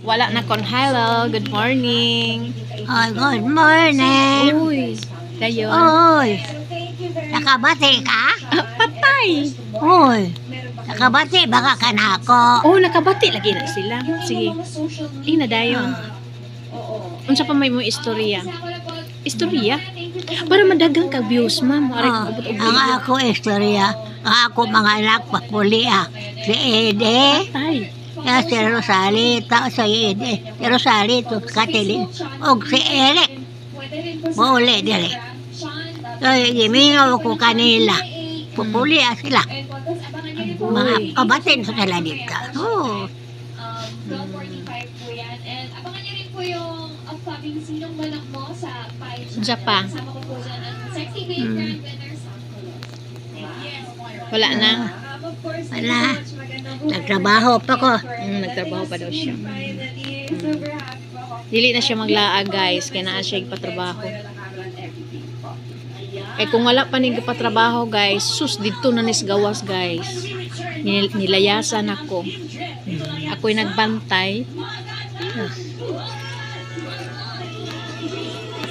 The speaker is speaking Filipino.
Wala na kon. Hello, good morning. Ay, good morning. Uy, kayo. Uy, nakabati ka? Patay. Uy, nakabati baka ka na ako. Oh, nakabati lagi na sila. Sige. Na dayon. Unsa pa may mo istorya? Istorya? Para madagang ka views, ma'am. Ang ako istorya, ang ako mga anak pakuli si Ede, Patay. si Rosalita, si Ede, si Rosalito, Katilin, o si Eric. Mauli dili. So, gimingaw ko kanila. Pupuli sila. Mga kabatin sa sila dito. Oh. 12:45 po yan. And abangan niyo rin po yung upcoming Sinong Balak Mo sa page. Japan. Kasama ko po dyan ang Sexy Babe Grand Winners. Wala na. Of course, Wala. magandang Nagtrabaho pa ko. Nagtrabaho pa daw siya. super happy po ako. Dili na siya maglaag, guys. Kaya naa siya patrabaho. Eh kung wala pa ning patrabaho, guys, sus dito na nis gawas, guys. Nilayasan ako. Ako'y nagbantay.